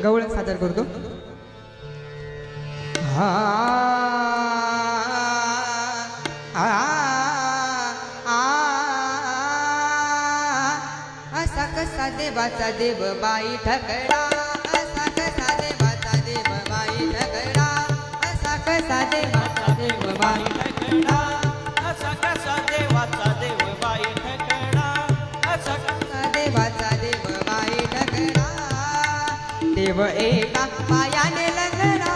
गवळ सादर करतो. हा असा कसा देवाचा देव बाई ठकडा, असा कसा देवाचा देव बाई ठकडा, असा कसा देवाचा देव बाई ठकडा, असा कसा देवाचा देव बाई ठकडा, असा कसा देवाचा देव बाई ठकडा. देव एका पायाने लंगडा,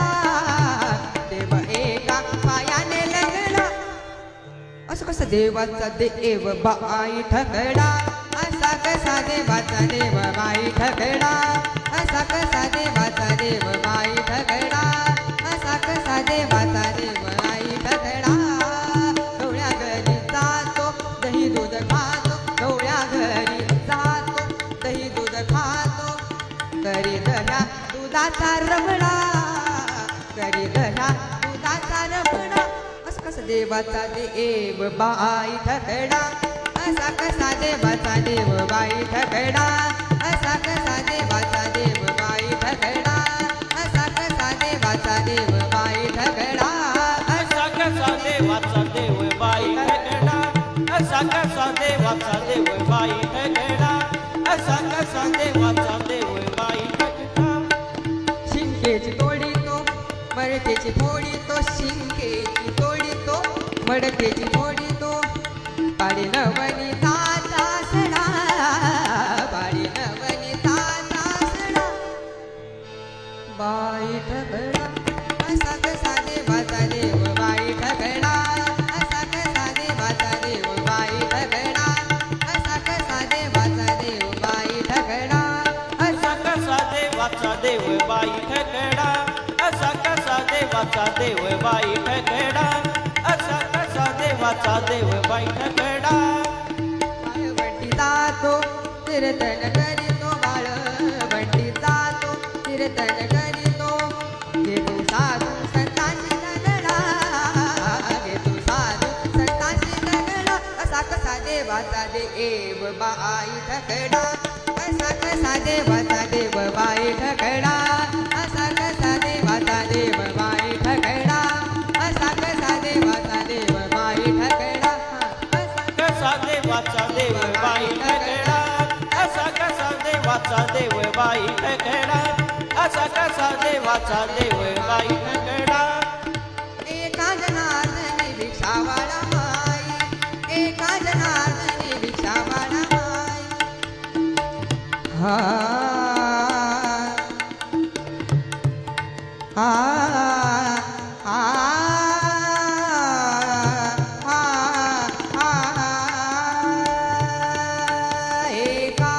देव एका पायाने लंगडा, असं कसा देवाचा देव बाई ठकडा, असा कसा देवाचा देव बाई ठकडा, असा कसा देवाचा देव बाई ठकडा, असा कसा देवाचा देव बाई ठकडा. गवळ्या घरी जातो दही दूध खातो, गवळ्या घरी जातो दही दूध खातो, करी दह्या दुधाचा रमणा, करी दह्या दुधाचा रमणा. असं कसं देवाचा देव बाई ठकडा, असा कसा देवाचा देव बाई ठकडा, असा कसा देवाचा देव बाई ठकडा, असा कसा देवाचा देव बाई ठकडा. असा कसा देवाचा देव बाई ठकडा, असा कसा देवाचा देव बाई ठकडा, असा कसा देवाचा देव बाई ठकडा. शिंकेची तोडी तो मडकेची फोडी तो, शिंकेची तोडी तो मडकेची फोडी तो, पाडी नवनीताचा सडा, पाडी नवनीताचा सडा. बाई ठकडा, असा कसा देवाचा देव बाई ठकडा, असा कसा देवाचा देव बाई ठकडा, असा कसा देवाचा देव बाई ठकडा, असा कसा देवाचा देव बाई ठकडा, असा कसा देवाचा देव बाई ठकडा, असा कसा देवाचा देव बाई ठकडा. बंटी जातो कीर्तन करीतो, बाळ बंटी जातो कीर्तन करीतो, घेतो साधू संतांची दगडा, घेतो साधू संतांची दगडा. असा कसा देवाचा देव बाई ठकडा, असा कसा देवाचा देव बाई ठकडा, असा कसा देवाचा देव बाई ठकडा, असा कसा देवाचा देव बाई ठकडा. कसा देवाचा देव बाई ठकडा, असा कसा देवाचा देव बाई ठकडा, असा कसा देवाचा देव बाई ठकडा. एका जनार्दनी भिक्षावाला माई, एका जनार्दनी भिक्षावाला माई. हा हा हा हा. एका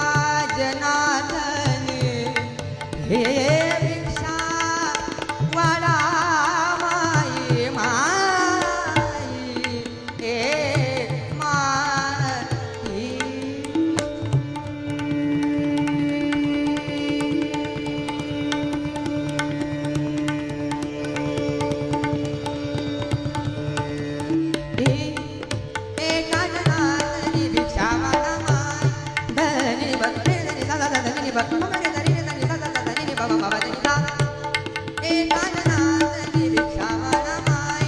जनार्दनी हे भिक्षा वाला माई, माई हे माई. एका जनार्दनी भिक्षावाला माई, धनी भक्ती धनी दादा धनी भक्त मगरी धनी धनी दादा धनी बाबा बाबा धनी दा. एका जनार्दनी भिक्षावाला माई.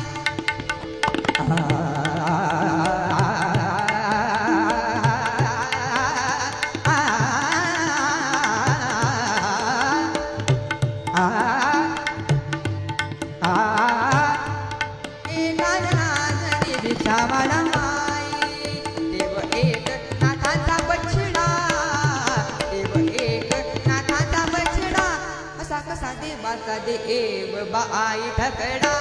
एका जनार्दनी भिक्षावाला माई. देव एक नाथांचा बछडा, देव एक नाथांचा बछडा, असा कसा देवाचा देव बाई ठकडा,